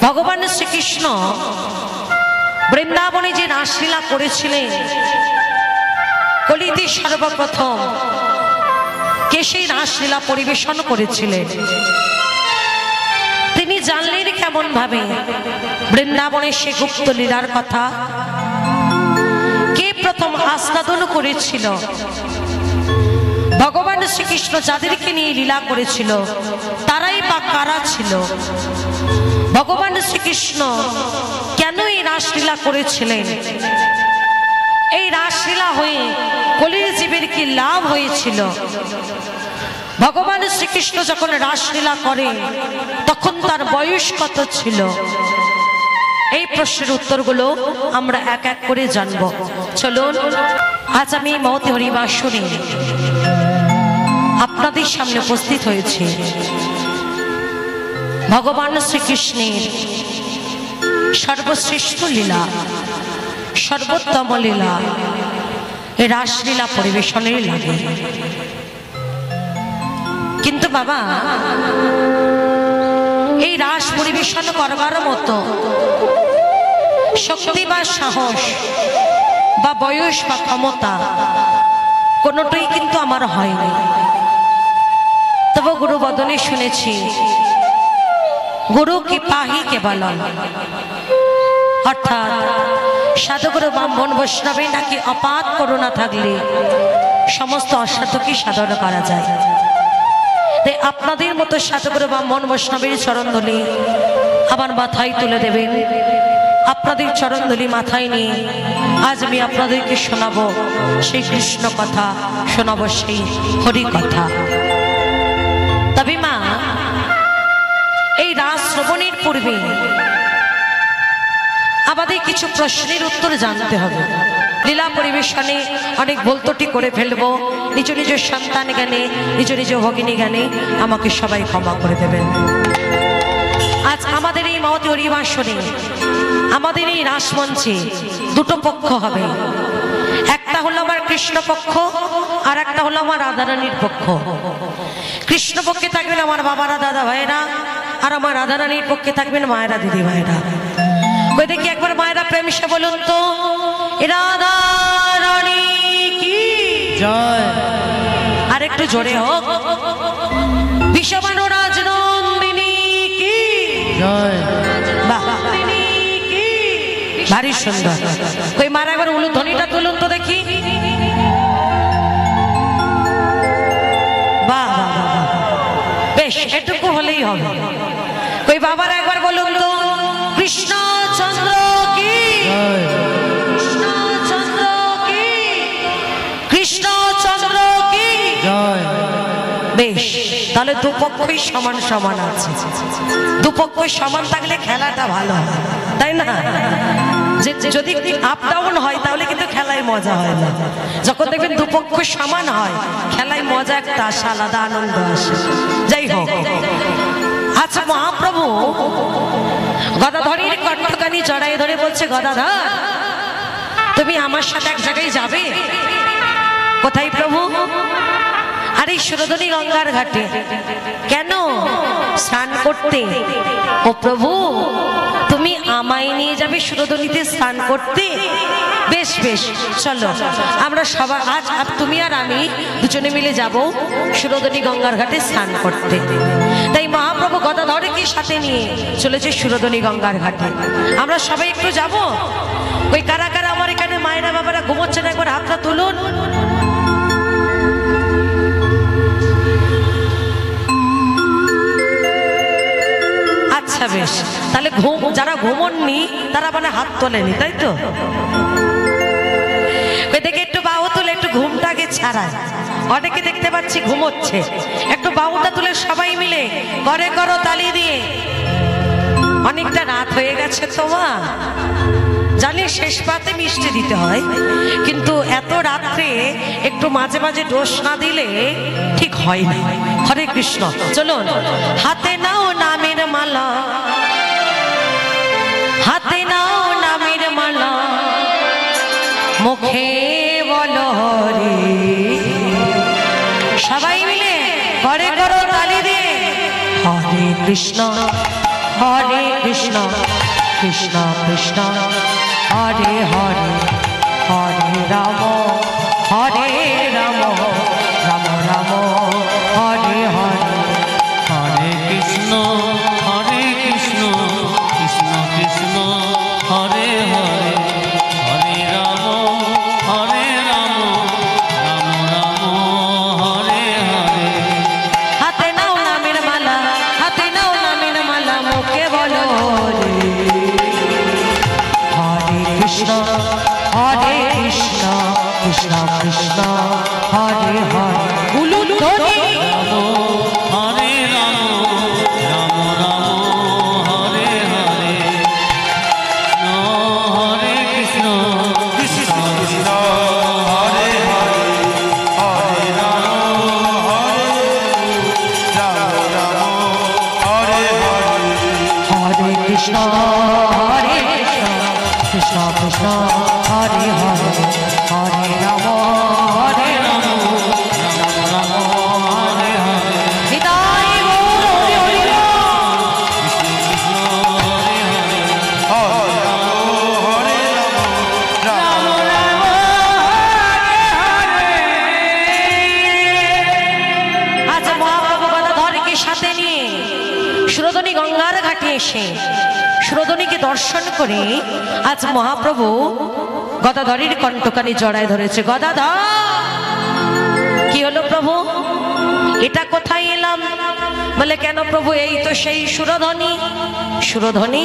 ভগবান শ্রীকৃষ্ণ বৃন্দাবনে যে রাসলীলা করেছিলেন, কলিতে সর্বপ্রথম কে সেই রাসলীলা পরিবেশন করেছিলেন? তিনি জানলেন কেমন ভাবে বৃন্দাবনের সে গুপ্ত লীলার কথা? কে প্রথম আস্বাদন করেছিল? ভগবান শ্রীকৃষ্ণ যাদেরকে নিয়ে লীলা করেছিল তারাই বা কারা ছিল? ভগবান শ্রীকৃষ্ণ কেন এই রাসলীলা করেছিলেন? এই রাসলীলা হয়ে কলির জীবের কি লাভ হয়েছিল? ভগবান শ্রীকৃষ্ণ যখন রাসলীলা করেন তখন তার বয়স কত ছিল? এই প্রশ্নের উত্তরগুলো আমরা এক এক করে জানব। চলুন, আজ আমি মহতী হরিবাসনে আপনাদের সামনে উপস্থিত হয়েছি ভগবান শ্রীকৃষ্ণের সর্বশ্রেষ্ঠ লীলা, সর্বোত্তম লীলা, এই রাসলীলা পরিবেশনের লাগে। কিন্তু বাবা, এই রাস পরিবেশন করবার মতো শক্তি বা সাহস বা বয়স বা ক্ষমতা কোনোটাই কিন্তু আমার হয়নি। তবে গুরু বদনে শুনেছি, গুরু কি পাহি কেবলম, অর্থাৎ সাধুগুরু ব্রাহ্মণ বৈষ্ণবে নাকি অপাত করুণা থাকলে সমস্ত অসাধুকে সাধন করা যায়। তাই আপনাদের মতো সাধুগুরু ব্রাহ্মণ বৈষ্ণবের চরণধূলি আমার মাথায় তুলে দেবেন। আপনাদের চরণধূলি মাথায় নিয়ে আজ আমি আপনাদেরকে শোনাবো সেই কৃষ্ণ কথা, শোনাবো সেই হরি কথা। তবে মা, এই রাস শ্রবণের পূর্বে আমাদের কিছু প্রশ্নের উত্তর জানতে হবে। লীলা পরিবেশনে অনেক ভুলত্রুটি করে ফেলবো, নিজ নিজ সন্তান জ্ঞানে, নিজ নিজ ভগিনী জ্ঞানে আমাকে সবাই ক্ষমা করে দেবেন। আজ আমাদের এই মহতী হরিবাসনে, আমাদের এই রাসমঞ্চে দুটো পক্ষ হবে। একটা হলো আমার কৃষ্ণ পক্ষ, আর একটা হলো আমার রাধারানীর পক্ষ। কৃষ্ণ পক্ষে থাকবেন আমার বাবারা, দাদা ভাইরা, আর আমার রাধারানীর পক্ষে থাকবেন মায়েরা, দিদি ভাইরা। ওই দেখি একবার মায়েরা প্রেম সে বলুন তো, রাধারানী কি জয়। আর একটু জোরে হোক, বিষবাণু রাজনন্দিনী কি জয়। বাহ, ভারী সুন্দর। ওই মারা একবার উলুধ্বনিটা তুলুন তো দেখি। বাহ, বেশ, এটুকু হলেই হবে। ওই বাবার একবার বলুন তো, কৃষ্ণচন্দ্র কি, কৃষ্ণচন্দ্র কি, কৃষ্ণচন্দ্র কি জয়। বেশ, তাহলে দুপক্ষই সমান সমান আছে। দুপক্ষই সমান থাকলে খেলাটা ভালো হয়, তাই না? যদি আপ ডাউন হয় তাহলে কিন্তু খেলায় মজা হয় না। যখন দেখবেন দুপক্ষ সমান হয়, খেলায় মজা একটা আসে, আলাদা আনন্দ আসে। যাই হোক, আচ্ছা মহাপ্রভু গদাধরীর কণ্ঠকানি জড়াই ধরে বলছে, গদাধর তুমি আমার সাথে এক জায়গায় যাবে। কোথায় প্রভু? আরে সুরধনী গঙ্গার ঘাটে। কেন? স্নান করতে। ও প্রভু, তুমি আমায় নিয়ে যাবে সুরধনীতে স্নান করতে? বেশ বেশ, চলো আমরা সবাই আজ তুমি আর আমি দুজনে মিলে যাব সুরধনী গঙ্গার ঘাটে স্নান করতে। তাই মহাপ্রভু গদাধরকে সাথে নিয়ে চলেছে সুরধনী গঙ্গার ঘাটে। আমরা সবাই একটু যাব। ওই কারা কারা আমার এখানে মায়েরা বাবারা ঘুমোচ্ছেন, একবার হাতটা তুলুন। আচ্ছা বেশ, তাহলে যারা ঘুমননি তারা মানে হাত তোলেনি, তাই তো? দেখে একটু বাহু তুলে একটু ঘুমটাকে ছাড়ায়। অনেকে দেখতে পাচ্ছি ঘুমোচ্ছে, একটু বাহুটা তুলে সবাই মিলে করে করো তালি দিয়ে। অনেকটা রাত হয়ে গেছে তো মা, জানি শেষ পাতে মিষ্টি দিতে হয়, কিন্তু এত রাত্রে একটু মাঝে মাঝে ডোজ না দিলে ঠিক হয় না। হরে কৃষ্ণ। চলুন, হাতে নাও নামের মালা, হাতে নাও নামের মালা, মুখে বলো হরি। সবাই মিলে করে করো তালি দিয়ে, হরে কৃষ্ণ হরে কৃষ্ণ কৃষ্ণ কৃষ্ণ হরে হরে হরে রাম রাম রাম রাম হরে হরে হরে কৃষ্ণ কৃষ্ণ কৃষ্ণ হরে হরে হরে রাম রাম রাম হরে হরে। হাতে নাও নামের মালা, হাতে নাও নামের মালা, মুখে বলো হরে হরে কৃষ্ণ কৃষ্ণ কৃষ্ণ হরে হরে উলুধ্বনি হরে রাম রাম রাম হরে হরে হরে কৃষ্ণ কৃষ্ণ কৃষ্ণ হরে হরে হরে রাম রাম হরে হরে হরে কৃষ্ণ কৃষ্ণ কৃষ্ণ হরে হরে হরে রাম রাম হরে হরে হৃদয় গৌর হরি হরি কৃষ্ণ কৃষ্ণ হরে হরে হরে রাম আজ মহাপ্রভু গদাধরকে সাথে নিয়ে সুরধনী গঙ্গার ঘাটে এসে সুরধনীকে দর্শন করে আজ মহাপ্রভু গদাধরের কণ্ঠকানি জড়ায় ধরেছে। গদাধর কি হলো প্রভু, এটা কোথায় এলাম? বলে কেন প্রভু, এই তো সেই সুরধনী। সুরধনী?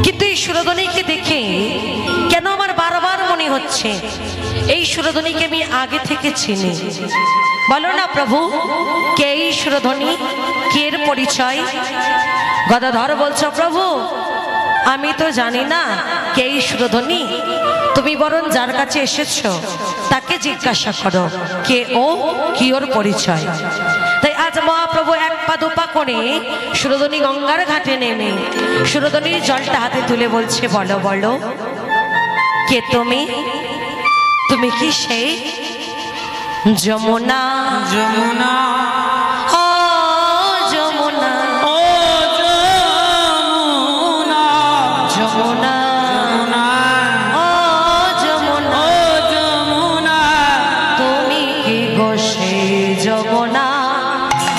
কিন্তু এই সুরধনীকে দেখে কেন আমার বারবার মনে হচ্ছে এই সুরধনীকে আমি আগে থেকে চিনি। বলো না প্রভু, কে এই সুরধনী, কের পরিচয়? গদাধর বলছো প্রভু আমি তো জানি না কে এই সুরধনী, তুমি বরং যার কাছে এসেছো তাকে জিজ্ঞাসা করো কে ও, কি ওর পরিচয়। তাই আজ মহাপ্রভু এক পা দুপা করে সুরধনী গঙ্গার ঘাটে নেমে সুরধনীর জলটা হাতে তুলে বলছে বলো বলো কে তুমি? তুমি কি সেই যমুনা? যমুনা ও যমুনা, ও যমুনা যমুনা ও যমুনা, ও যমুনা তুমি কি গো সেই যমুনা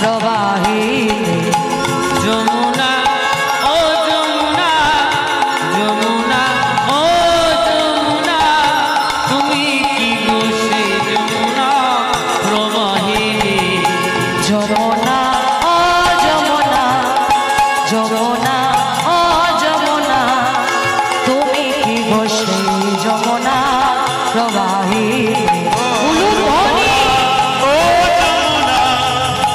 প্রবাহিনী? যমুনা ও যমুনা যমুনা ও যমুনা তুমি কি গো সেই যমুনা প্রবাহিনী। যমুনা ও যমুনা, যমুনা ও যমুনা, তুমি কি গো সেই যমুনা প্রবাহিনী? উলুধ্বনি ও যমুনা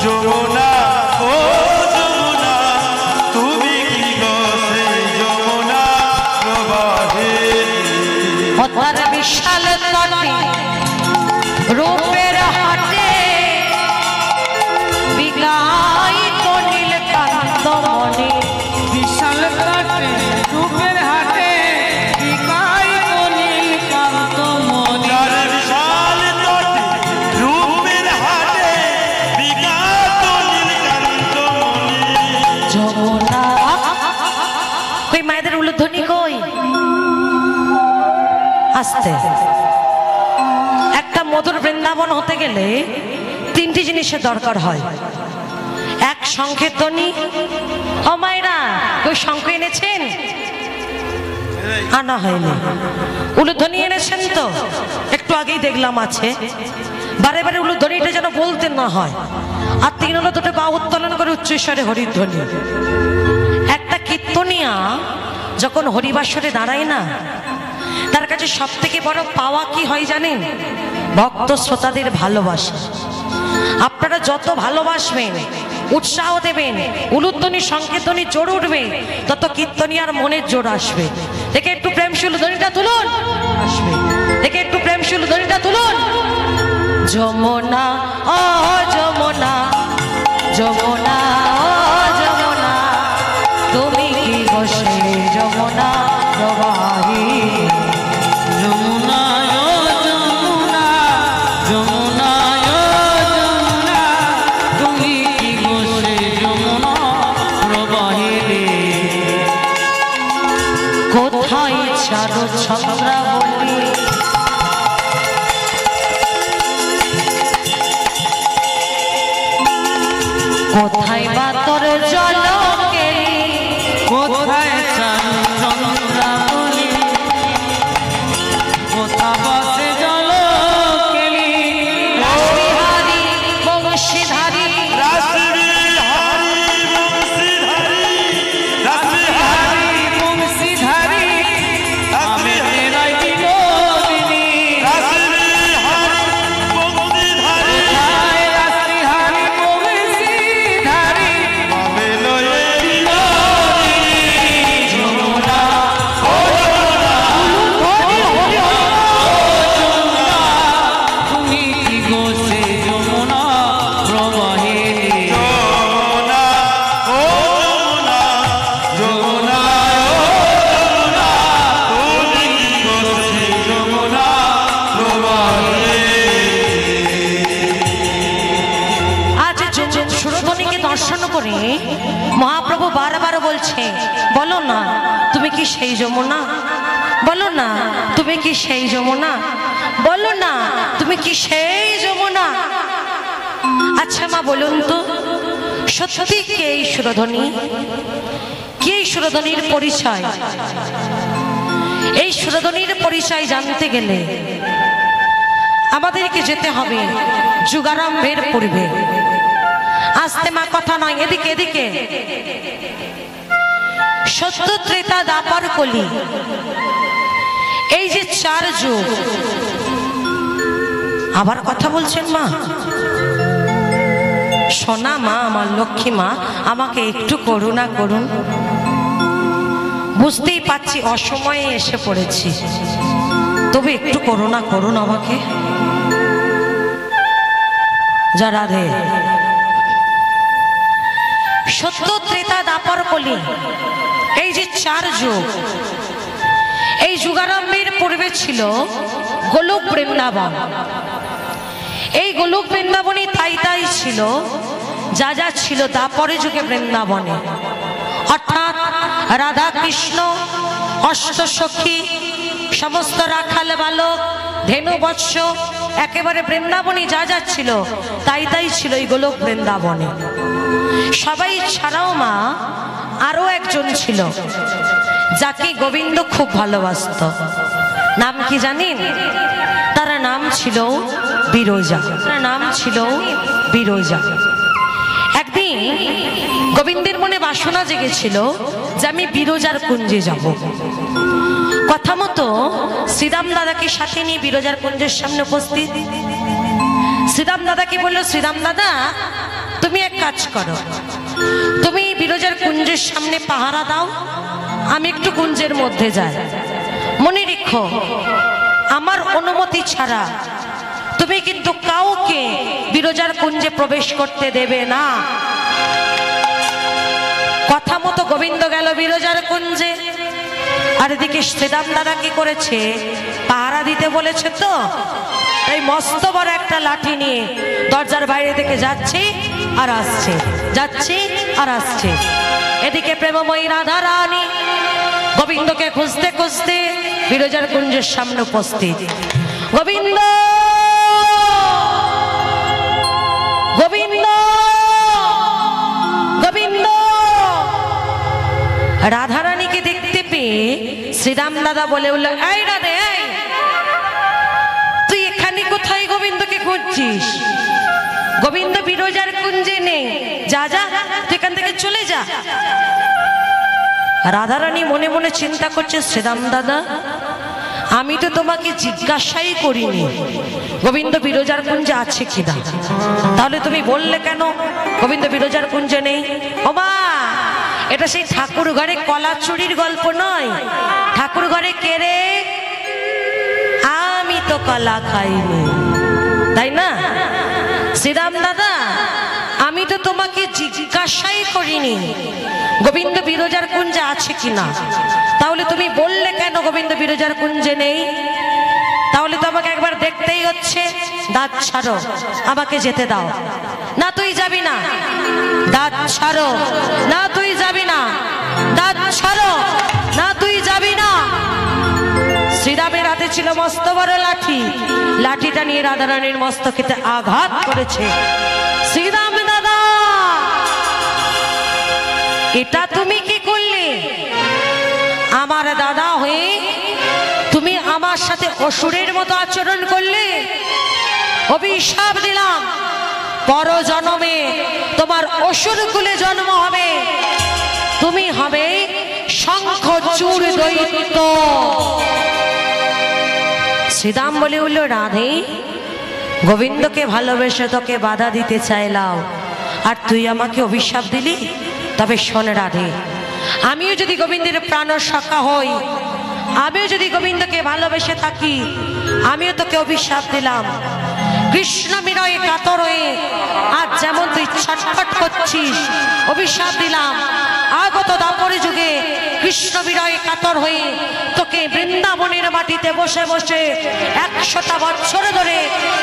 যমুনা ও যমুনা তুমি কি গো সেই যমুনা প্রবাহিনী। পদ্মার বিশাল তটে রূপের হাটে বিগায়িত নীলকান্ত মণি। বিশাল কাটে রূপের হাটে বিকায়িত নীলকান্ত মণি। যার বিশাল তটে রূপের হাটে বিখ্যাত নীলকান্ত মণি। যমুনা কই মায়েদের উলুধ্বনি কই? আস্তে। একটা মধুর বৃন্দাবন হতে গেলে তিনটি জিনিসের দরকার হয়। এক শঙ্খের ধ্বনি। ও মায়েরা কই শঙ্খ এনেছেন? আনা হয়নি। উলুধ্বনি এনেছেন তো? একটু আগেই দেখলাম আছে। বারে বারে উলুধ্বনিটা যেন বলতে না হয়। আর তিন হলো দুটো পা উত্তোলন করে উচ্চস্বরে হরিধ্বনি। একটা কীর্তনিয়া যখন হরিবাসরে দাঁড়ায় না, তার কাছে সব থেকে বড় পাওয়া কি হয় জানেন? ভক্ত শ্রোতাদের ভালোবাসা। আপনারা যত ভালোবাসবেন, উৎসাহ দেবেন, উলুধ্বনি সংকীর্তনী জোর উঠবে, তত কীর্তনিয়ার মনের জোর আসবে। দেখে একটু প্রেমশীল ধ্বনিটা তুলুন, আসবে। দেখে একটু প্রেমশীল ধ্বনিটা তুলুন। যমুনা ও যমুনা, যমুনা ও যমুনা, তুমি কি গো সেই যমুনা প্রবাহিনী? যমুনা ও যমুনা যমুনা ও যমুনা তুমি কি গো সেই যমুনা প্রবাহিনী। কোথায় চারু চন্দ্রাবলী কোথায় বা তোর জলকে কোথায় চারু চন্দ্রাবলী কোথা বসে জল কেলি রাসবিহারী বংশীধারী হারি বংশীধারী আমি তেরাই বিনোদিনী কোথায় রাসবিহারী বংশীধারী যমুনা তুমি কি গো সে যমুনা প্রবাহিনী আজ সুরধনীকে দর্শন করে মহাপ্রভু বারবার বলছে, বলো না তুমি কি সেই যমুনা, বলো না তুমি কি সেই যমুনা, বলো না তুমি কি সেই যমুনা। আচ্ছা মা বলুন তো, সত্যি কে এই সুরধনী, কে এই সুরধনীর পরিচয়? এই সুরধনীর পরিচয় জানতে গেলে আমাদেরকে যেতে হবে যুগারম্ভের পূর্বে। আস্তে মা, কথা নয়, এদিকে এদিকে। সত্য, ত্রেতা, দ্বাপর, কলি, এই যে 4 যুগ। আবার কথা বলছেন মা? সোনা মা, আমার লক্ষ্মী মা, আমাকে একটু করুণা করুন। বুঝতেই পারছি অসময়ে এসে পড়েছি, তবে একটু করুণা করুন আমাকে। যা রাধে। সত্য, ত্রেতা, দ্বাপর, কলি, এই যে 4 যুগ, এই যুগারম্ভের পূর্বে ছিল গোলক বৃন্দাবন। এই গোলক বৃন্দাবনে তাই তাই ছিল যা যা ছিল দ্বাপরে যুগে বৃন্দাবনে, অর্থাৎ রাধা কৃষ্ণ, অষ্টসখী, সমস্ত রাখাল বালক, ধেনু বৎস, একেবারে বৃন্দাবনে যা যা ছিল তাই তাই ছিল এই গোলক বৃন্দাবনে। সবাই ছাড়াও মা আরো একজন ছিল যাকে গোবিন্দ খুব ভালোবাসত। নাম কি জানেন? তার নাম ছিল বিরজা। তার নাম ছিল বিরজা। একদিন গোবিন্দের মনে বাসনা জেগেছিল যে আমি বিরজার কুঞ্জে যাব। কথা মতো শ্রীরাম দাদাকে সাথে নিয়ে বিরজার কুঞ্জের সামনে উপস্থিত। শ্রীরাম দাদাকে বললো, শ্রীরাম দাদা তুমি এক কাজ করো, তুমি বিরজার কুঞ্জের সামনে পাহারা দাও, আমি একটু কুঞ্জের মধ্যে যাই। মনে রেখো, আমার অনুমতি ছাড়া তুমি কিন্তু কাউকে বিরজার কুঞ্জে প্রবেশ করতে দেবে না। কথা মতো গোবিন্দ গেল বিরজার কুঞ্জে। আর এদিকে শ্রীরাম দাদা কি করেছে? পাহারা দিতে বলেছে তো, তাই মস্ত বড় একটা লাঠি নিয়ে দরজার বাইরে থেকে যাচ্ছে আর আসছে, যাচ্ছে আর আসছে। এদিকে প্রেমময়ী রাধা রানী গোবিন্দকে খুঁজতে খুঁজতে বিরজার কুঞ্জের সামনে উপস্থিত। গোবিন্দ, গোবিন্দ, গোবিন্দ। রাধারানীকে দেখতে পেয়ে শ্রীরাম দাদা বলে উঠল, এই রাধে, এই তুই এখানে কোথায় গোবিন্দকে খুঁজছিস? গোবিন্দ বিরজার কুঞ্জে নেই, যা যা তুই এখান থেকে চলে যা। রাধারানী মনে মনে চিন্তা করছে, শ্রীরাম দাদা আমি তো তোমাকে জিজ্ঞাসাই করিনি গোবিন্দ বিরজার কুঞ্জে আছে কিনা, তাহলে তুমি বললে কেন গোবিন্দ বিরজার কুঞ্জে নেই? ও মা, এটা সেই ঠাকুর ঘরে কলা চুরির গল্প নয়। ঠাকুর ঘরে কে রে? আমি তো কলা খাইনি, তাই না? শ্রীরাম দাদা আমি তো তোমাকে জিজ্ঞাসাই করিনি গোবিন্দ বিরজার কুঞ্জে আছে কিনা, তাহলে তুমি বললে কেন গোবিন্দ বিরজার কুঞ্জে নেই? তাহলে তো আমাকে একবার দেখতেই হচ্ছে। দাঁত ছাড়ো, আমাকে যেতে দাও। না তুই যাবি না। দাঁত ছাড়ো, না তুই যাবি না। দাঁত ছাড়ো, না তুই যাবি না। ছিল মস্ত বড় লাঠি, লাঠিটা নিয়ে রাধারানীর মস্তকেতে আঘাত করেছে। শ্রীরাম দাদা, এটা তুমি কি করলে? আমার দাদা হয়ে তুমি আমার সাথে অসুরের মতো আচরণ করলে। অভিশাপ দিলাম, পর জন্মে তোমার অসুর কুলে জন্ম হবে, তুমি হবে শঙ্খচূড় দৈত্য। শ্রীরাম বলে উঠল, রাধে, গোবিন্দকে ভালোবেসে তোকে বাধা দিতে চাইলাম, আর তুই আমাকে অভিশাপ দিলি? তবে শোন রাধে, আমিও যদি গোবিন্দের প্রাণ সখা হই, আমিও যদি গোবিন্দকে ভালোবেসে থাকি, আমিও তোকে অভিশাপ দিলাম। কৃষ্ণ বিনয়ে কাতর হয়ে আজ যেমন তুই ছটফট করছিস, অভিশাপ দিলাম আগত দাপর যুগে কৃষ্ণ বিনয়ে কাতর হয়ে তোকে বৃন্দাবনের মাটিতে বসে বসে 100টা বছর ধরে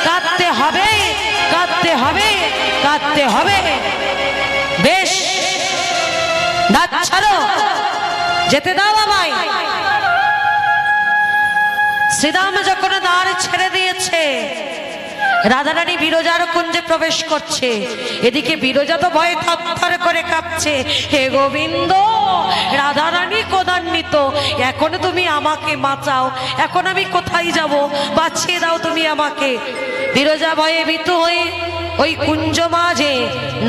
কাঁদতে হবে, কাঁদতে হবে, কাঁদতে হবে। বেশ, দাঁত ছাড়ো, যেতে দাও আমায়। শ্রীরাম যখন দ্বার ছেড়ে দিয়েছে, রাধারানী বিরজার কুঞ্জে প্রবেশ করছে। এদিকে বিরজা তো ভয়ে থরথর করে কাঁপছে। হে গোবিন্দ, রাধারানী ক্রোধান্বিত, এখন তুমি আমাকে বাঁচাও, এখন আমি কোথায় যাব? বাঁচিয়ে দাও তুমি আমাকে। বিরজা ভয়ে ভীত হয়ে ওই কুঞ্জ মাঝে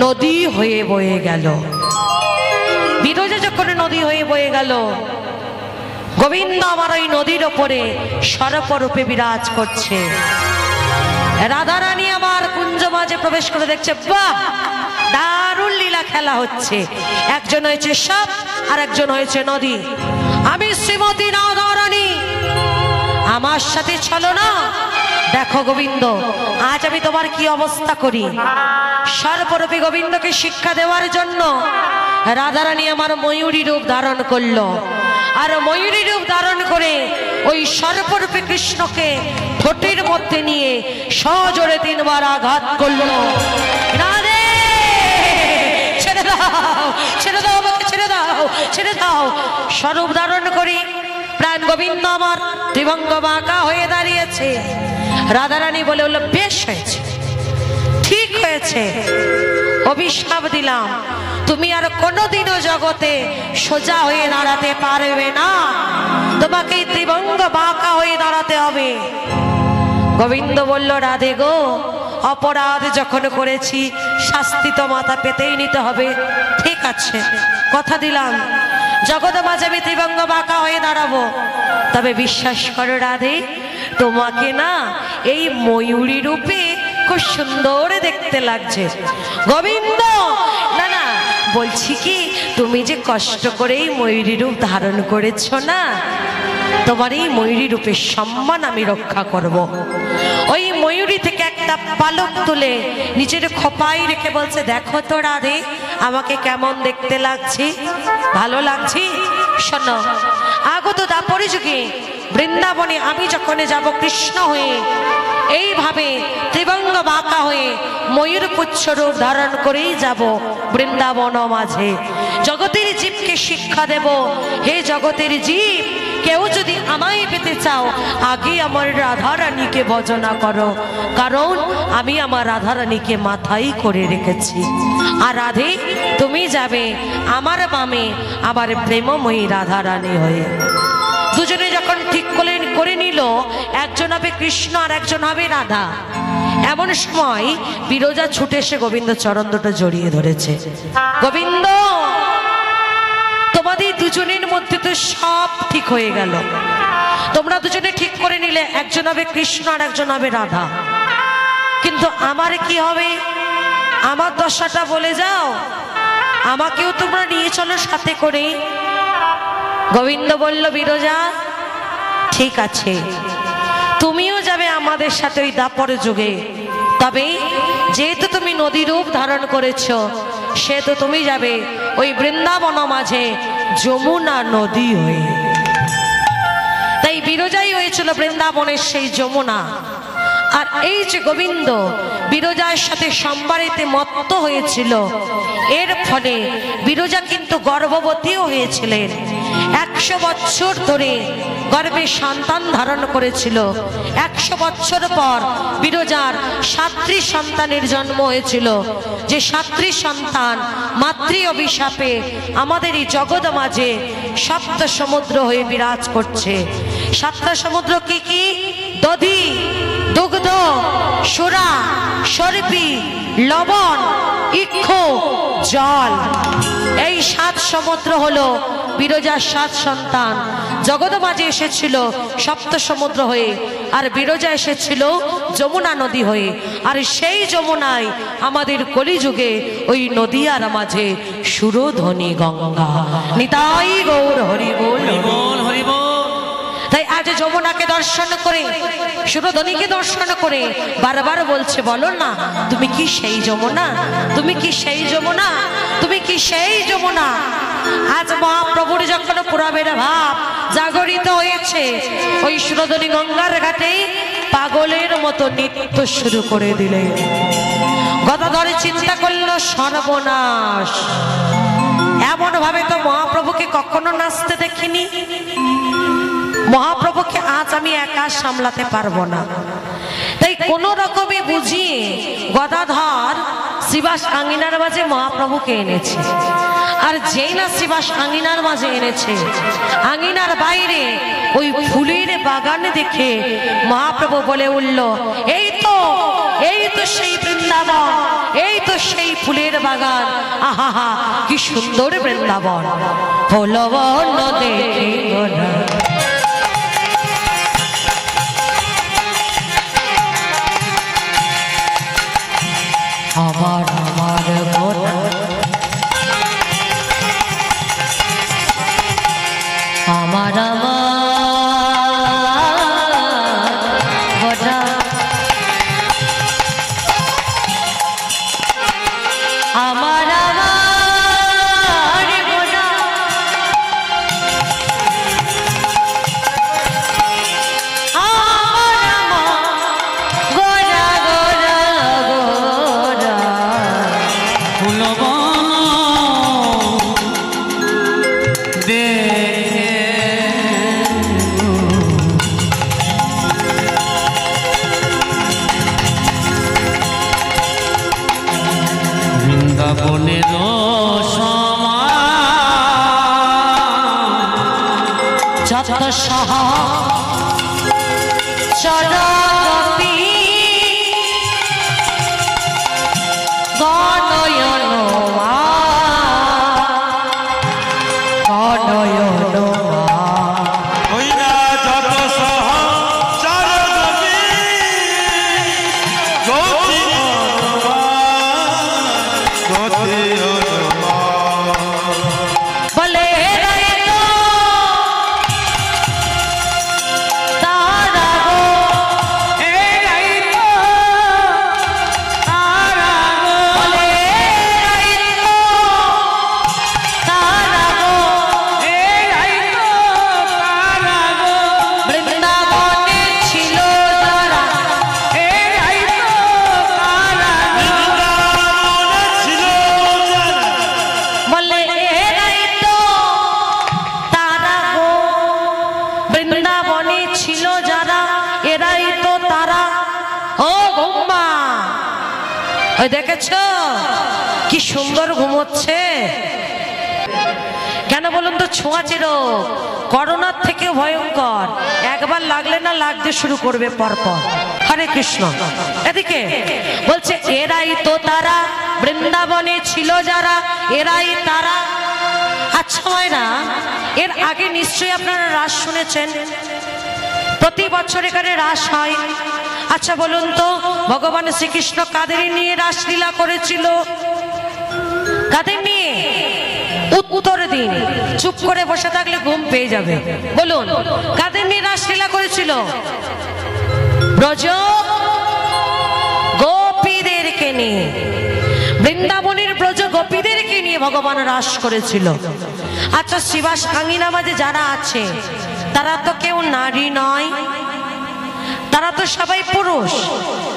নদী হয়ে বয়ে গেল। বিরজা যখন নদী হয়ে বয়ে গেল, গোবিন্দ আমার ওই নদীর ওপরে সর্পরূপে বিরাজ করছে। রাধারানী আমার কুঞ্জ মাঝে প্রবেশ করে দেখছে, বাহ, দারুণ লীলা খেলা হচ্ছে। একজন হয়েছে সাপ আর একজন হয়েছে নদী। আমি শ্রীমতী রাধারানী, আমার সাথে চলো না। দেখো গোবিন্দ, আজ আমি তোমার কি অবস্থা করি। সর্বরূপী গোবিন্দকে শিক্ষা দেওয়ার জন্য রাধারানী আমার ময়ূরী রূপ ধারণ করলো, আর ময়ূরী রূপ ধারণ করে ওই সর্বরূপী কৃষ্ণকে ঠোঁটের মধ্যে নিয়ে সজোরে 3 বার আঘাত করলো। রাধে, ছেড়ে দাও, ছেড়ে দাও আমাকে, ছেড়ে দাও, ছেড়ে দাও। স্বরূপ ধারণ করি প্রাণ গোবিন্দ আমার ত্রিভঙ্গ বাঁকা হয়ে দাঁড়িয়েছে। রাধারানী বলে হলো, বেশ হয়েছে, ঠিক হয়েছে, অভিশাপ দিলাম, তুমি আর কোনোদিনও জগতে সোজা হয়ে দাঁড়াতে পারবে না, তোমাকে ত্রিভঙ্গ বাঁকা হয়ে দাঁড়াতে হবে। গোবিন্দ বলল, রাধে গো, অপরাধ যখন করেছি শাস্তি তো মাথা পেতেই নিতে হবে। ঠিক আছে, কথা দিলাম, জগৎ মাঝে আমি ত্রিভঙ্গ বাঁকা হয়ে দাঁড়াবো। তবে বিশ্বাস করো রাধে, তোমাকে না এই ময়ূরী রূপে খুব সুন্দর দেখতে লাগছে। গোবিন্দ, না না, বলছি কি, তুমি যে কষ্ট করে এই ময়ূরী রূপ ধারণ করেছো না, তোমার এই ময়ূরী রূপের সম্মান আমি রক্ষা করব। ওই ময়ূরী থেকে একটা পালক তুলে নিজের খোপায় রেখে বলছে, দেখো তো রাধে, আমাকে কেমন দেখতে লাগছে, ভালো লাগছে? শোনো, আগত দাপর যুগে বৃন্দাবনে আমি যখন যাব কৃষ্ণ হয়ে, এইভাবে ত্রিভঙ্গ বাঁকা হয়ে ময়ূর পুচ্ছ রূপ ধারণ করেই যাব বৃন্দাবন মাঝে। জগতের জীবকে শিক্ষা দেব, হে জগতের জীব, কেউ যদি আমায় পেতে চাও, আগে আমার রাধারানীকে ভজনা করো, কারণ আমি আমার রাধারানীকে মাথায় করে রেখেছি। আর রাধে, তুমি যাবে আমার বামে আমার প্রেমময়ী রাধারানী হয়ে। দুজনে যখন ঠিক করে নিল, একজন হবে কৃষ্ণ আর একজন হবে রাধা, এমন সময় বিরজা ছুটে এসে গোবিন্দ চরণ দুটো জড়িয়ে ধরেছে। গোবিন্দ, তোমাদের দুজনের মধ্যে তো সব ঠিক হয়ে গেল, তোমরা দুজনে ঠিক করে নিলে একজন হবে কৃষ্ণ আর একজন হবে রাধা, কিন্তু আমার কি হবে? আমার দশাটা বলে যাও, আমাকেও তোমরা নিয়ে চলো সাথে করে। গোবিন্দ বলল, বিরজা, ঠিক আছে, তুমিও যাবে আমাদের সাথে ওই দাপর যুগে, তবে যেহেতু তুমি নদী রূপ ধারণ করেছো, সেহেতু তুমি যাবে ওই বৃন্দাবন মাঝে যমুনা নদী হয়ে। তাই বিরজাই হয়েছিল বৃন্দাবনের সেই যমুনা। আর এই যে গোবিন্দ বিরজার সাথে সম্বারিতে মত্ত হয়েছিল, এর ফলে বিরজা কিন্তু গর্ভবতীও হয়েছিলেন। 1 100 বছর ধরে গর্ভে সন্তান ধারণ করেছিল। 100 বছর পর বিরজার 7টি সন্তানের জন্ম হয়েছিল, যে 7টি সন্তান মাতৃ অভিশাপে আমাদের এই জগৎ মাঝে 7 সমুদ্র হয়ে বিরাজ করছে। 7টা সমুদ্র কি কি? দধি, দুগ্ধ, সুরা, সর্পি, লবণ, ইক্ষু, জল। এই 7 সমুদ্র হলো বিরজার 7 সন্তান। জগৎ মাঝে এসেছিল 7 সমুদ্র হয়ে, আর বিরজা এসেছিল যমুনা নদী হয়ে। আর সেই যমুনায় আমাদের কলিযুগে ওই নদীয়ার মাঝে সুরধ্বনি গঙ্গা। নিতাই গৌর হরি বল। হরিবোল হরিবোল। তাই আজ যমুনাকে দর্শন করে, সুরধ্বনিকে দর্শন করে বারবার বলছে, বলো না তুমি কি সেই যমুনা? তুমি কি সেই যমুনা? তুমি কি সেই যমুনা? আজ মহাপ্রভুর যখন পুরাবের ভাব জাগরিত হয়েছে, ওই সুরধ্বনি গঙ্গার ঘাটে পাগলের মতো নৃত্য শুরু করে দিলে। গদাধর চিন্তা করলো, সর্বনাশ, এমন ভাবে তো মহাপ্রভুকে কখনো নাচতে দেখিনি। মহাপ্রভুকে আজ আমি একা সামলাতে পারবো না। তাই কোন রকমে বুঝিয়ে গদাধর শিবাস আঙ্গিনার মাঝে মহাপ্রভুকে এনেছে। আর যেই না শিবাস আঙ্গিনার মাঝে এনেছে, আঙ্গিনার বাইরে ওই ফুলের বাগান দেখে মহাপ্রভু বলে উঠল, এই তো সেই বৃন্দাবন, এই তো সেই ফুলের বাগান। আহা কি সুন্দর বৃন্দাবন, ফুলবন দেখে গোনা। আমার আমার গোনা, আমার আমার গোনা, আমার আমার গোনা, আমার আমার গোনা গোনা গোনা। ফুলবন দেখে বৃন্দাবনের যত সহ চরগপি গণয়ন গণয়ন ওই না যত সহ চার গতি গতি গতি বলে তারা গো, বলে তারা গো, বৃন্দাবনে ছিল যারা, ছিল বলে এরাই তো তারা গো, বৃন্দাবনে ছিল যারা, এরাই তো তারা। ও গৌমা, ওই দেখেছো কি সুন্দর ঘুমোচ্ছে। কেন বলুন তো? ছোঁয়াচে রোগ, করোনার থেকে ভয়ঙ্কর। একবার লাগলে না লাগতে শুরু করবে পরপর। হরে কৃষ্ণ। এদিকে বলছে এরাই তো তারা, বৃন্দাবনে ছিল যারা, এরাই তারা। আচ্ছা হয় না, এর আগে নিশ্চয়ই আপনারা রাস শুনেছেন। প্রতি বছর এখানে রাস হয়। আচ্ছা বলুন তো, ভগবান শ্রীকৃষ্ণ কাদের নিয়ে রাসলীলা করেছিল? কাদের নিয়ে? উত্তর দিন, চুপ করে বসে থাকলে ঘুম পেয়ে যাবে। বলুন, কাদের নিয়ে রাসলীলা করেছিল? ব্রজ গোপীদেরকে নিয়ে, বৃন্দাবনের ব্রজ গোপীদেরকে নিয়ে ভগবান রাস করেছিল। আচ্ছা, শিবাস আঙ্গিনা মাঝে যারা আছে তারা তো কেউ নারী নয়, তারা তো সবাই পুরুষ।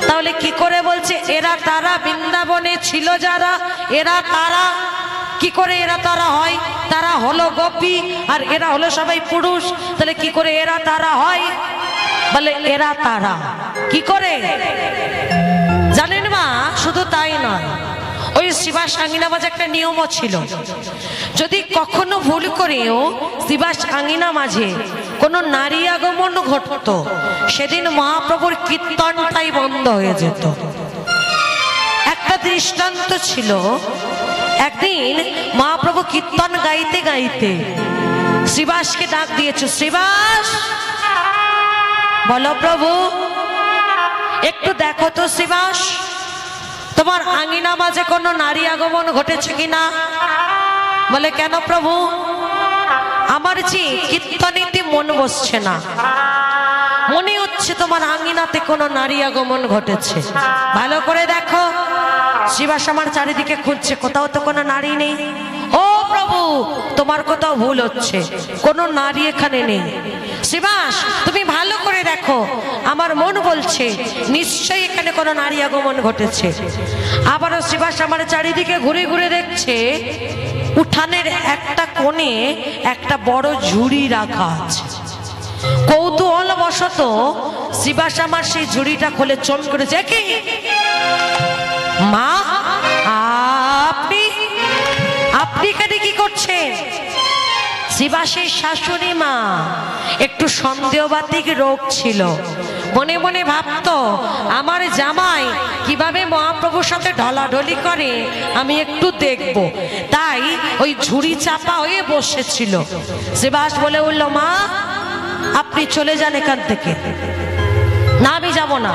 তাহলে কি করে বলছে এরা তারা? বৃন্দাবনে ছিল যারা, এরা তারা। কি করে এরা তারা হয়? তারা হলো গোপী আর এরা হলো সবাই পুরুষ, তাহলে কি করে এরা তারা হয়? বলে এরা তারা কি করে জানেন মা? শুধু তাই নয়, ওই শিবাস আঙিনা মাঝে একটা নিয়মও ছিল। যদি কখনো ভুল করেও শিবাস আঙিনা মাঝে কোনো নারী আগমন ঘটতো, সেদিন মহাপ্রভুর কীর্তনটাই বন্ধ হয়ে যেত। একটা দৃষ্টান্ত ছিল, একদিন মহাপ্রভু কীর্তন গাইতে গাইতে শিবাসকে ডাক দিয়েছে, শিবাস বলো প্রভু একটু দেখো তো শিবাস, তোমার আঙিনা মাঝে কোনো নারী আগমন ঘটেছে কিনা? বলে কেন প্রভু? আমার যে কীর্তনীতে মন বসছে না, মনে হচ্ছে তোমার আঙিনাতে কোনো নারী আগমন ঘটেছে। ভালো করে দেখো। শিবাস আমার চারিদিকে খুঁজছে, কোথাও তো কোনো নারী নেই। ও প্রভু তোমার কোথাও ভুল হচ্ছে, কোনো নারী এখানে নেই। শিবাস তুমি ভালো করে দেখো, আমার মন বলছে নিশ্চয়ই এখানে কোনো নারী আগমন ঘটেছে। আবারও শিবাস আমার চারিদিকে ঘুরে ঘুরে দেখছে, উঠানের একটা কোণে একটা বড় ঝুড়ি রাখা আছে। কৌতূহল বশত শিবাস আমার সেই ঝুড়িটা খুলে চোখ করেছে, কি মা আপনি আপনি এখানে কি করছেন? শিবাসের শাশুড়ি মা একটু সন্দেহবাতিক রোগ ছিল, মনে মনে ভাবতো আমার জামাই কিভাবে মহাপ্রভুর সাথে ঢলাঢলি করে আমি একটু দেখব, তাই ওই ঝুড়ি চাপা হয়ে বসেছিল। শিবাস বলে উঠল, মা আপনি চলে যান এখান থেকে। না আমি যাব না,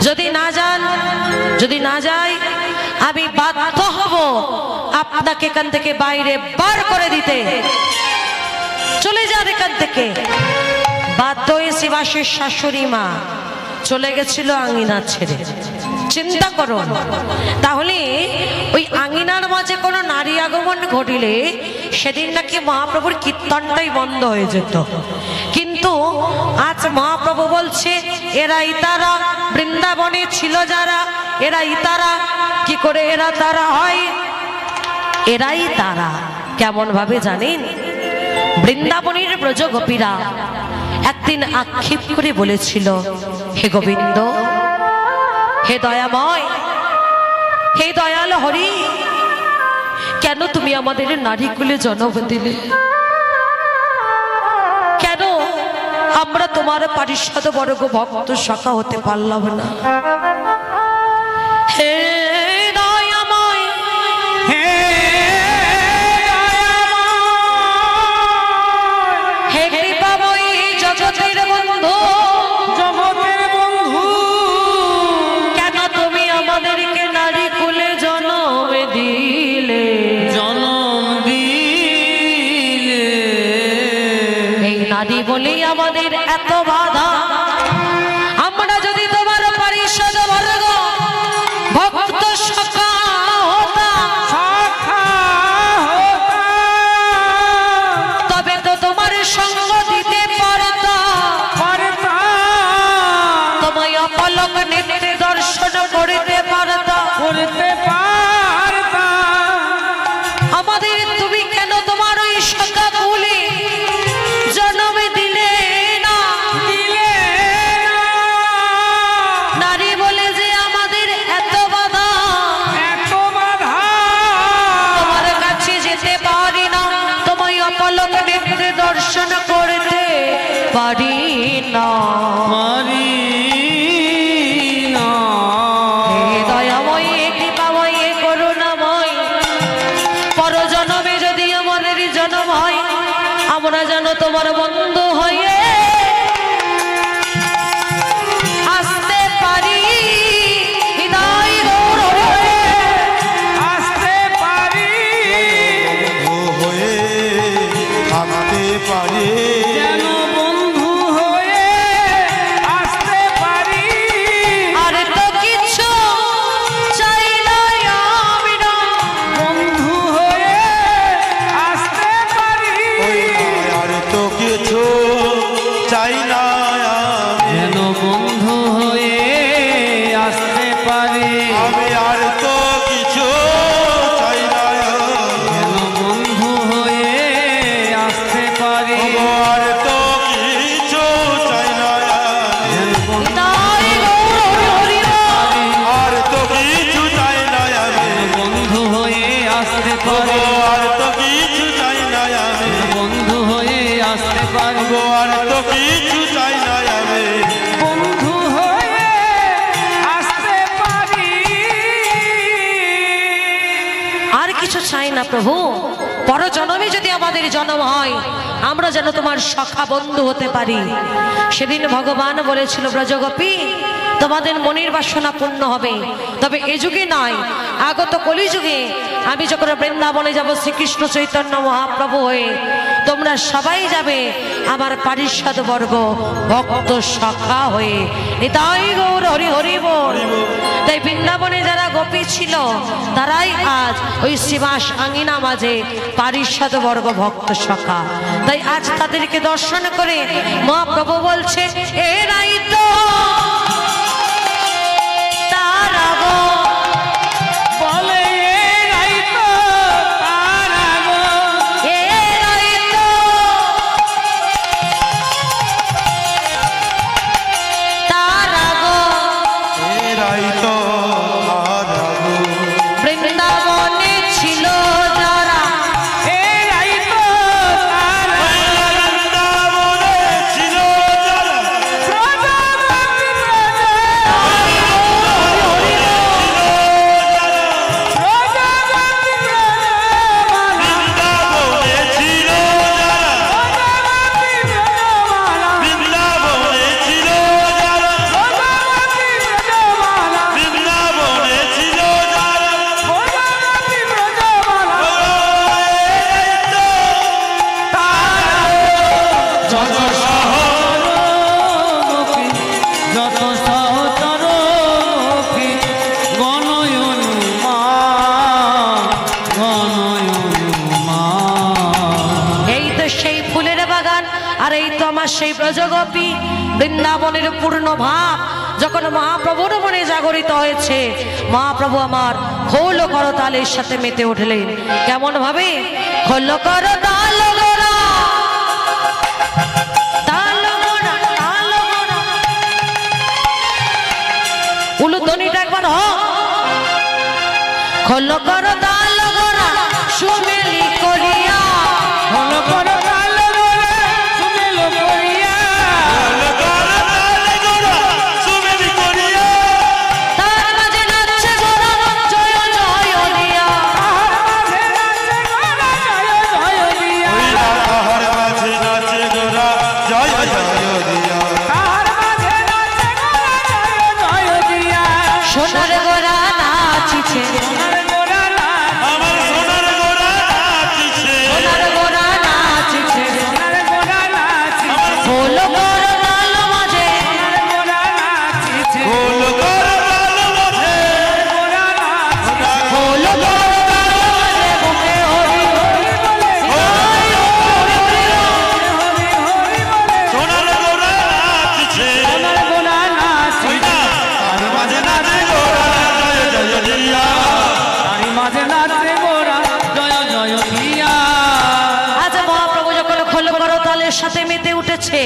যদি না যাই আমি বাধ্য হব আপনাকে এখান থেকে বাইরে বার করে দিতে। চলে যান এখান থেকে। বাধ্য হয়ে শিবাসের শাশুড়ি মা চলে গেছিল আঙিনা ছেড়ে। চিন্তা করুন, তাহলে ওই আঙিনার মাঝে কোনো নারী আগমন ঘটিলে সেদিন নাকি মহাপ্রভুর কীর্তনটাই বন্ধ হয়ে যেত। কিন্তু আজ মহাপ্রভু বলছে এরাই তারা, বৃন্দাবনে ছিল যারা এরাই তারা। কি করে এরা তারা হয়? এরাই তারা কেমন ভাবে জানেন? বৃন্দাবনের ব্রজ গোপীরা একদিন আক্ষেপ করে বলেছিল, হে গোবিন্দ, হে দয়াময়, হে দয়াল হরি, কেন তুমি আমাদের নারীকুলে জন্ম দিলে? কেন আমরা তোমার পারিষদ বর্গ ভক্ত সখা হতে পারলাম না? হে দয়াময়, হে হে কৃপাময়, জগতের বন্ধু, জগতের বন্ধু, কেন তুমি আমাদেরকে নারী কুলে জন্ম দিলে? জনম দিলে। এই নারী বলেই আমাদের এত বাধা। আমরা যদি তোমার পারিষদ বর্গ ভক্ত সখা হতাম, শাখা হতা, তবে তো তোমার সঙ্গ দিতে পারতাম, তোমায় অপলক নেত্রে দর্শন করিতে পারতাম। করতে পারতাম। আমাদের তুমি কেন তোমার ওই সখা বলে জন্ম দিলে না? দিলে না। নারী বলে যে আমাদের এত বাধা, এত বাধা, তোমার কাছে যেতে পারি না, তোমায় অপলক নেত্রে দর্শন করতে পারি না। পারি না। হে দয়াময়, হে কৃপাময়, হে করুণাময়, পরজন্মে যদি আমাদের জন্ম হয়, আমরা যেন তোমার বন্ধু হয়ে আসতে পারি। হৃদয় গৌর হয়ে আসতে পারি, ও হয়ে থাকতে পারে। যেন বন্ধু হয়ে আসতে পারি। আর তো কিছু চাই না আমি না। বন্ধু হয়ে আসতে পারি। ওই আর তো কিছু চাই না আমি। যেন বন্ধু হয়ে আসতে পারি। আমি আর তো কিছু চাই না। যেন আসতে পারি গো আর তো কিছু চাই না আমি বন্ধু হয়ে আসতে পারি আর কিছু চাই না প্রভু, পর জন্মে যদি আমাদের জন্ম হয় আমরা যেন তোমার সখা বন্ধু হতে পারি। সেদিন ভগবান বলেছিল ব্রজগোপী তোমাদের মনের বাসনা পূর্ণ হবে, তবে এ যুগে নয়, আগত কলিযুগে আমি যখন বৃন্দাবনে যাব শ্রীকৃষ্ণ চৈতন্য মহাপ্রভু হয়ে, তোমরা সবাই যাবে আমার পারিষদ বর্গ ভক্ত সখা হয়ে। এটাই গৌর হরি হরি বল। তাই বৃন্দাবনে যারা গোপী ছিল তারাই আজ ওই শ্রীবাস আঙিনা মাঝে পারিষদ বর্গ ভক্ত সখা। তাই আজ তাদেরকে দর্শন করে মহাপ্রভু বলছে এরাই তো তারা গো, বলে এরাই তো তারা গো, এরাই তো তারা গো, এরাই তো তারা গো। বৃন্দাবনে ছিল যারা এরাই তো তারা বৃন্দাবনে ছিল যারা, প্রজাপতি প্রজাপতি বৃন্দাবনে ছিল যারা, বৃন্দাবনে ছিল যারা, বৃন্দাবনে ছিল যারা, যত সহরূপী যত সহচরূপী গণয়নুমা গণয়নুমা এই তো সেই ফুলের বাগান, আর এই তো আমার সেই ব্রজগোপী। বৃন্দাবনের পূর্ণ ভাব যখন মহাপ্রভুর মনে জাগরিত হয়েছে, মহাপ্রভু আমার খোল করতালের সাথে মেতে উঠলেন। কেমন ভাবে? খোল করতাল গোরা, তাল গোরা, তাল গোরা। উলুধ্বনিটা একবার খোল করতাল গোরা সুমেলি করিয়া, হল পর কাল বলে শুনিল করিয়া সুমেলি করিয়া, তার মাঝে নাচছে গোরা জয় জয় দিয়া। তাহার মাঝে নাচে জয় জয় দিয়া তাহার মাঝে নাচে গোরা জয় জয় দিয়া, সোনার গোরা নাচিছে, সোনার গোরা নাচ আমার সোনার গোরা নাচিছে, সোনার গোরা নাচিছে, সোনার গোরা নাচ ফুল করতাল মাঝে, সোনার গোরা নাচিছে ফুল করতাল মাঝে, গোরা নাচ ফুল করতাল মাঝে বুকে হরি হরি বলে হরি হরি বলে সোনার গোরা নাচিছে, সোনার গোরা নাচ ওই না, তার মাঝে নাচে গোরা জয় জয় দিয়া, তারি মাঝে নাচে গোরা জয় জয় দিয়া আজ মহাপ্রভু যখন খোল করতালের সাথে মেতে উঠেছে,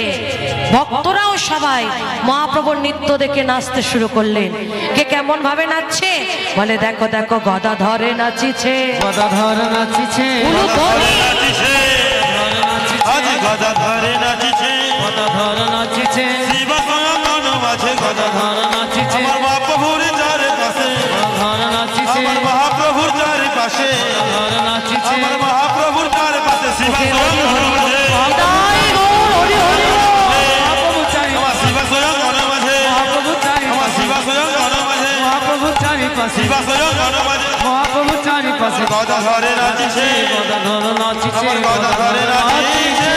ভক্তরাও সবাই মহাপ্রভুর নৃত্য দেখে নাচতে শুরু করলেন। কে কেমন ভাবে নাচছে? বলে দেখো দেখো গদা ধরে নাচিছে, গদাধর নাচিছে উলুধ্বনি, নাচিছে, আজ গদা ধরে নাচিছে, গদাধর নাচিছে শিব সয়ন মাঝে গদা গদাধর নাচিছে আমার মহাপ্রভুর চারে পাশে, গদাধর নাচিছে আমার মহাপ্রভুর চারে পাশে, গদাধর নাচিছে আমার মহাপ্রভুর চারে পাশে শিব সয়ন মাঝে, তাই গৌর হরি হরি বল। মহাপ্রভু চারি আমার শিব সয়ন মাঝে, মহাপ্রভু চারি আমার শিব সয়ন মাঝে, মহাপ্রভু চারি পাশে শিব সয়ন মাঝে, মহাপ্রভু চারি পাশে গদা ধরে নাচিছে, গদাধর নাচিছে আমার গদা ধরে নাচিছে,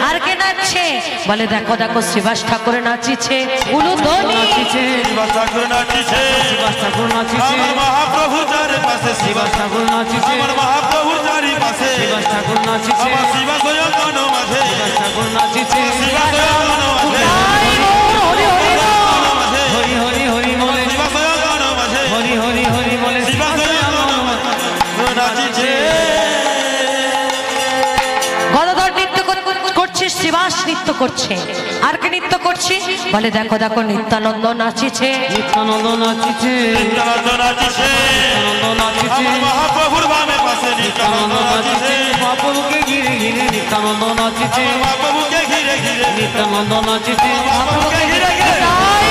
আর কে নাচছে? বলে দেখো দেখো শ্রীবাস ঠাকুর নাচিছে, উলুধ্বনি, নাচিছে শিব ঠাকুর নাচিছে, শিবাস ঠাকুর নাচিছে আমার মহাপ্রভুর চারে পাশে শিব, শিবাস ঠাকুর নাচিছে আমার মহাপ্রভুর চারি পাশে, শিবাস ঠাকুর নাচিছে আমার শিব সয়ন মাঝে, শিবাস ঠাকুর নাচিছে শিব সয়ন মাঝে, তাই গৌর হরি হরি বল। মাঝে, হরি হরি হরি বলে শিব সয়ন মাঝে, হরি হরি হরি বলে শিব সয়ন নাচিছে, গদাধর নৃত্য করছে, শ্রীবাস নৃত্য করছে, আর কে নৃত্য করছে? বলে দেখো দেখো নিত্যানন্দ নাচিছে, নিত্যানন্দ নাচিছে নিত্যানন্দ নাচিছে, নিত্যানন্দ নাচিছে আমার মহাপ্রভুর বামে পাশে নিত্যানন্দ নিত্যানন্দ নাচিছে নাচিছে, মহাপ্রভুকে ঘিরে ঘিরে নিত্যানন্দ নাচিছে মহাপ্রভুকে ঘিরে ঘিরে নিত্যানন্দ নাচিছে মহাপ্রভুকে ঘিরে ঘিরে জয়